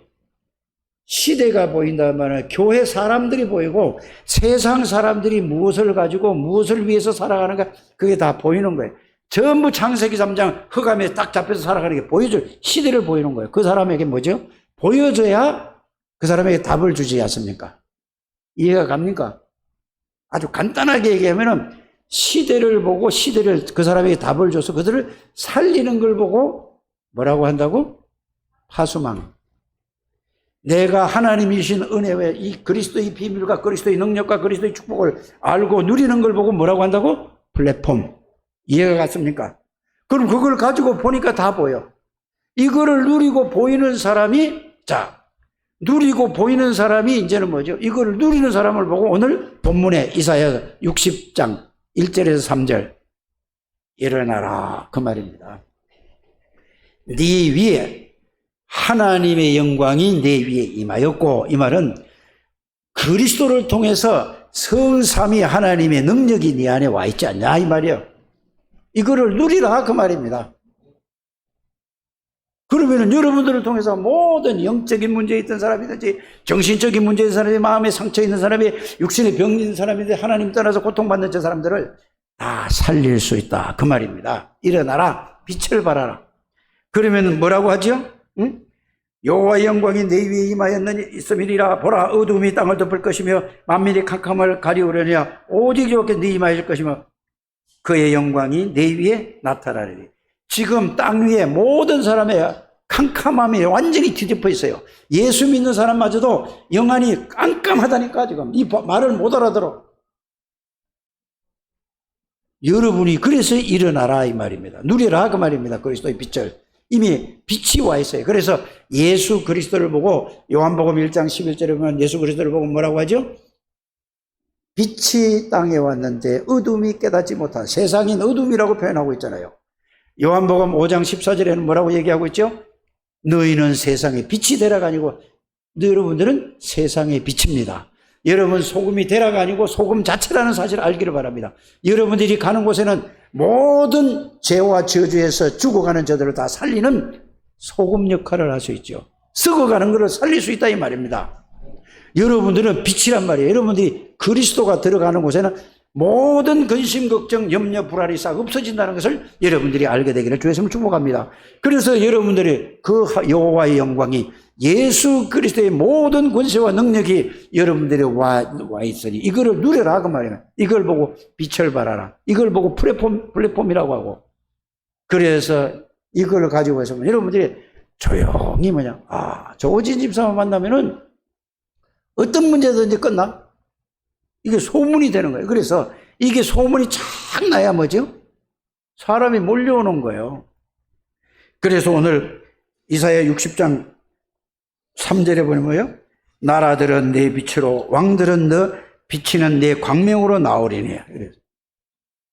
시대가 보인다면 교회 사람들이 보이고 세상 사람들이 무엇을 가지고 무엇을 위해서 살아가는가 그게 다 보이는 거예요. 전부 창세기 3장 흑암에 딱 잡혀서 살아가는 게 보여줘요. 시대를 보이는 거예요. 그 사람에게 뭐죠? 보여줘야 그 사람에게 답을 주지 않습니까? 이해가 갑니까? 아주 간단하게 얘기하면은 시대를 보고 시대를 그 사람에게 답을 줘서 그들을 살리는 걸 보고 뭐라고 한다고? 파수망. 내가 하나님이신 은혜와 이 그리스도의 비밀과 그리스도의 능력과 그리스도의 축복을 알고 누리는 걸 보고 뭐라고 한다고? 플랫폼. 이해가 갔습니까? 그럼 그걸 가지고 보니까 다 보여. 이거를 누리고 보이는 사람이, 누리고 보이는 사람이 이제는 뭐죠? 이거를 누리는 사람을 보고 오늘 본문에 이사야 60장 1절에서 3절 일어나라 그 말입니다. 네 위에 하나님의 영광이 내 위에 임하였고, 이 말은 그리스도를 통해서 성삼위 하나님의 능력이 네 안에 와 있지 않냐 이 말이에요. 이거를 누리라 그 말입니다. 그러면은 여러분들을 통해서 모든 영적인 문제에 있던 사람이든지 정신적인 문제에 있는 사람이 마음에 상처 있는 사람이 육신에 병 있는 사람이든지 하나님 떠나서 고통받는 저 사람들을 다 살릴 수 있다 그 말입니다. 일어나라 빛을 발하라. 그러면 뭐라고 하죠? 응? 여호와의 영광이 내 위에 임하였느니 있음이니라. 보라 어둠이 땅을 덮을 것이며 만민이 캄캄을 가리우려냐. 오직 여호와께 네 임하실 것이며 그의 영광이 내 위에 나타나리니. 지금 땅 위에 모든 사람의 캄캄함이 완전히 뒤집어 있어요. 예수 믿는 사람마저도 영안이 깜깜하다니까. 지금 이 말을 못 알아들어. 여러분이 그래서 일어나라 이 말입니다. 누리라 그 말입니다. 그리스도의 빛을. 이미 빛이 와 있어요. 그래서 예수 그리스도를 보고 요한복음 1장 11절에 보면 예수 그리스도를 보고 뭐라고 하죠? 빛이 땅에 왔는데 어둠이 깨닫지 못한, 세상인 어둠이라고 표현하고 있잖아요. 요한복음 5장 14절에는 뭐라고 얘기하고 있죠? 너희는 세상의 빛이 되라가 아니고 여러분들은 세상의 빛입니다. 여러분 소금이 되라가 아니고 소금 자체라는 사실을 알기를 바랍니다. 여러분들이 가는 곳에는 모든 죄와 저주에서 죽어가는 저들을 다 살리는 소금 역할을 할 수 있죠. 썩어가는 것을 살릴 수 있다 이 말입니다. 여러분들은 빛이란 말이에요. 여러분들이 그리스도가 들어가는 곳에는 모든 근심, 걱정, 염려, 불안이 싹 없어진다는 것을 여러분들이 알게 되기를 주의 이름으로 축복합니다. 그래서 여러분들이 그 여호와의 영광이 예수 그리스도의 모든 권세와 능력이 여러분들이 와 있으니 이거를 누려라 그 말이에요. 이걸 보고 빛을 발하라. 이걸 보고 플랫폼이라고 하고. 그래서 이걸 가지고 해서 여러분들이 조용히 저 오진 집사만 만나면은 어떤 문제든지 끝나? 이게 소문이 되는 거예요. 그래서 이게 소문이 착 나야 뭐죠? 사람이 몰려오는 거예요. 그래서 오늘 이사야 60장 3절에 보면 뭐예요? 나라들은 내 빛으로 왕들은 너 비치는 내 광명으로 나오리니. 그래서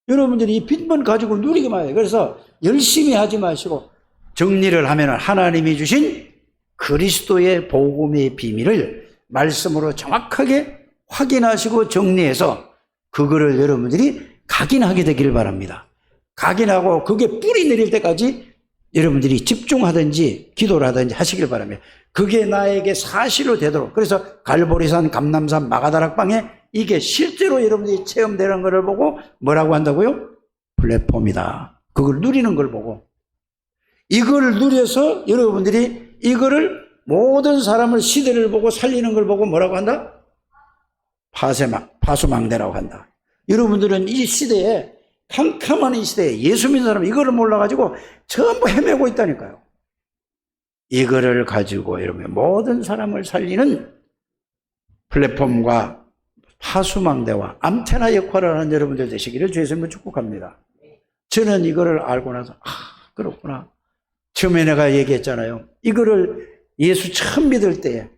여러분들이 이 빛만 가지고 누리기만 해요. 그래서 열심히 하지 마시고 정리를 하면 하나님이 주신 그리스도의 복음의 비밀을 말씀으로 정확하게 확인하시고 정리해서 그거를 여러분들이 각인하게 되기를 바랍니다. 각인하고 그게 뿌리 내릴 때까지 여러분들이 집중하든지 기도를 하든지 하시길 바랍니다. 그게 나에게 사실로 되도록. 그래서 갈보리산, 감남산, 마가다락방에 이게 실제로 여러분들이 체험되는 것을 보고 뭐라고 한다고요? 플랫폼이다. 그걸 누리는 걸 보고. 이걸 누려서 여러분들이 이거를 모든 사람을 시대를 보고 살리는 걸 보고 뭐라고 한다? 파수망대라고 한다. 여러분들은 이 시대에 캄캄한 이 시대에 예수 믿는 사람 이거를 몰라가지고 전부 헤매고 있다니까요. 이거를 가지고 여러분 모든 사람을 살리는 플랫폼과 파수망대와 안테나 역할을 하는 여러분들 되시기를 주의 이름으로 축복합니다. 저는 이거를 알고 나서 그렇구나. 처음에 내가 얘기했잖아요. 이거를 예수 처음 믿을 때에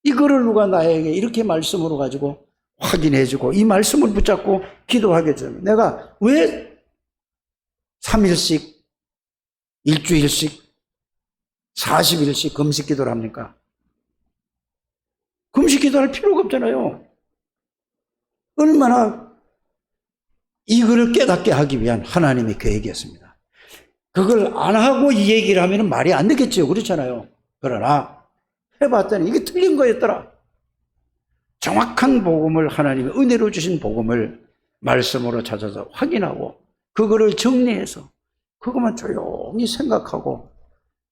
이거를 누가 나에게 이렇게 말씀으로 가지고 확인해주고 이 말씀을 붙잡고 기도하게 되면 내가 왜 3일씩 일주일씩 40일씩 금식 기도를 합니까? 금식 기도할 필요가 없잖아요. 얼마나 이거를 깨닫게 하기 위한 하나님의 계획이었습니다. 그걸 안 하고 이 얘기를 하면 말이 안 되겠죠. 그렇잖아요. 그러나 해봤더니 이게 틀린 거였더라. 정확한 복음을, 하나님의 은혜로 주신 복음을 말씀으로 찾아서 확인하고 그거를 정리해서 그것만 조용히 생각하고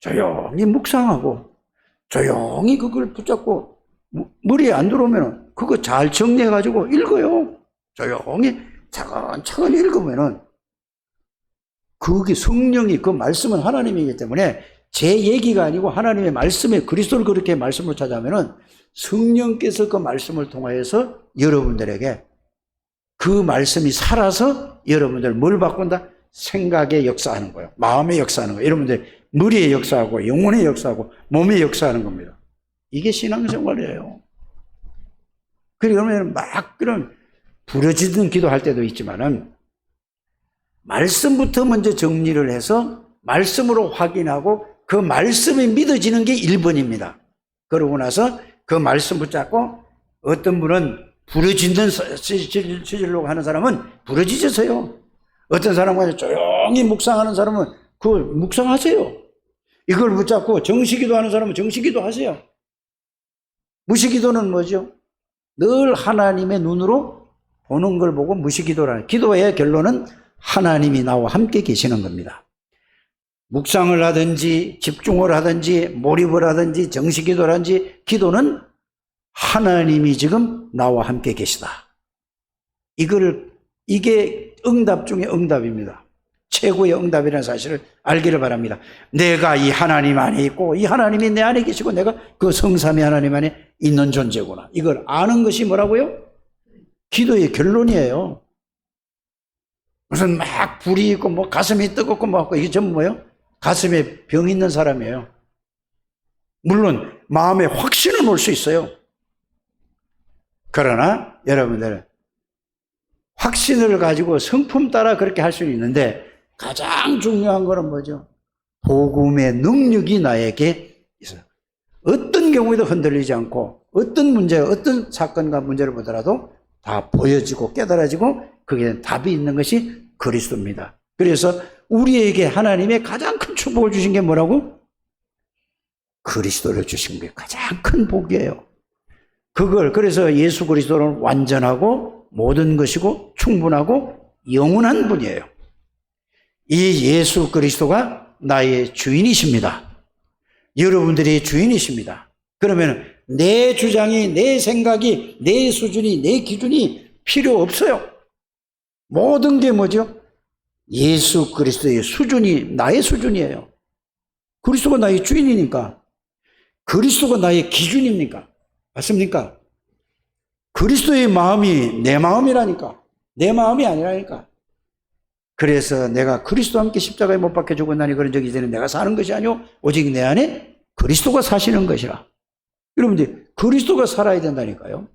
조용히 묵상하고 조용히 그걸 붙잡고 머리에 안 들어오면 그거 잘 정리해가지고 읽어요. 조용히 차근차근 읽으면은 그게 성령이, 그 말씀은 하나님이기 때문에 제 얘기가 아니고 하나님의 말씀에, 그리스도를 그렇게 말씀으로 찾아오면은 성령께서 그 말씀을 통하여서 여러분들에게 그 말씀이 살아서 여러분들 뭘 바꾼다? 생각에 역사하는 거예요. 마음에 역사하는 거예요. 여러분들 머리에 역사하고 영혼에 역사하고 몸에 역사하는 겁니다. 이게 신앙생활이에요. 그러면 막 그런 부르짖는 기도할 때도 있지만은 말씀부터 먼저 정리를 해서 말씀으로 확인하고 그 말씀이 믿어지는 게 1번입니다. 그러고 나서 그 말씀 붙잡고 어떤 분은 부르짖으려고 하는 사람은 부르짖으세요. 어떤 사람은 조용히 묵상하는 사람은 그걸 묵상하세요. 이걸 붙잡고 정시기도 하는 사람은 정시기도 하세요. 무시기도는 뭐죠? 늘 하나님의 눈으로 보는 걸 보고 무시기도라는, 기도의 결론은 하나님이 나와 함께 계시는 겁니다. 묵상을 하든지 집중을 하든지 몰입을 하든지 정시기도를 하든지 기도는 하나님이 지금 나와 함께 계시다. 이게 응답 중에 응답입니다. 최고의 응답이라는 사실을 알기를 바랍니다. 내가 이 하나님 안에 있고 이 하나님이 내 안에 계시고 내가 그 성삼위 하나님 안에 있는 존재구나. 이걸 아는 것이 뭐라고요? 기도의 결론이에요. 무슨 막 불이 있고 뭐 가슴이 뜨겁고 뭐 이게 전부 뭐예요? 가슴에 병 있는 사람이에요. 물론 마음에 확신은 올 수 있어요. 그러나 여러분들 확신을 가지고 성품 따라 그렇게 할 수는 있는데 가장 중요한 거는 뭐죠? 복음의 능력이 나에게 있어요. 어떤 경우에도 흔들리지 않고 어떤 문제, 어떤 사건과 문제를 보더라도 다 보여지고 깨달아지고 그게 답이 있는 것이 그리스도입니다. 그래서 우리에게 하나님의 가장 큰 축복을 주신 게 뭐라고? 그리스도를 주신 게 가장 큰 복이에요. 그래서 예수 그리스도는 완전하고 모든 것이고 충분하고 영원한 분이에요. 이 예수 그리스도가 나의 주인이십니다. 여러분들의 주인이십니다. 그러면 내 주장이, 내 생각이, 내 수준이, 내 기준이 필요 없어요. 모든 게 뭐죠? 예수 그리스도의 수준이 나의 수준이에요. 그리스도가 나의 주인이니까. 그리스도가 나의 기준입니까? 맞습니까? 그리스도의 마음이 내 마음이라니까. 내 마음이 아니라니까. 그래서 내가 그리스도와 함께 십자가에 못 박혀 죽었나니 그런 적이 이제는 내가 사는 것이 아니오 오직 내 안에 그리스도가 사시는 것이라. 여러분들 그리스도가 살아야 된다니까요.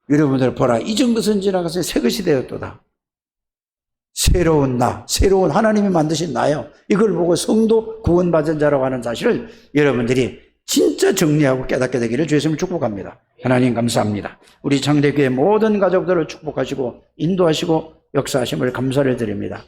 여러분들 보라, 이전 것은 지나가서 새 것이 되었도다. 새로운 나, 새로운 하나님이 만드신 나요. 이걸 보고 성도 구원받은 자라고 하는 사실을 여러분들이 진짜 정리하고 깨닫게 되기를 주의 이름으로 축복합니다. 하나님 감사합니다. 우리 장대교회 모든 가족들을 축복하시고 인도하시고 역사하심을 감사를 드립니다.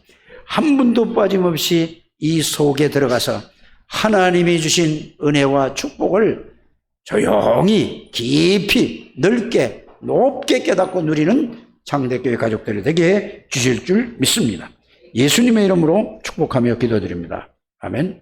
한 분도 빠짐없이 이 속에 들어가서 하나님이 주신 은혜와 축복을 조용히 깊이 넓게 높게 깨닫고 누리는 장대교회 가족들이 되게 주실 줄 믿습니다. 예수님의 이름으로 축복하며 기도드립니다. 아멘.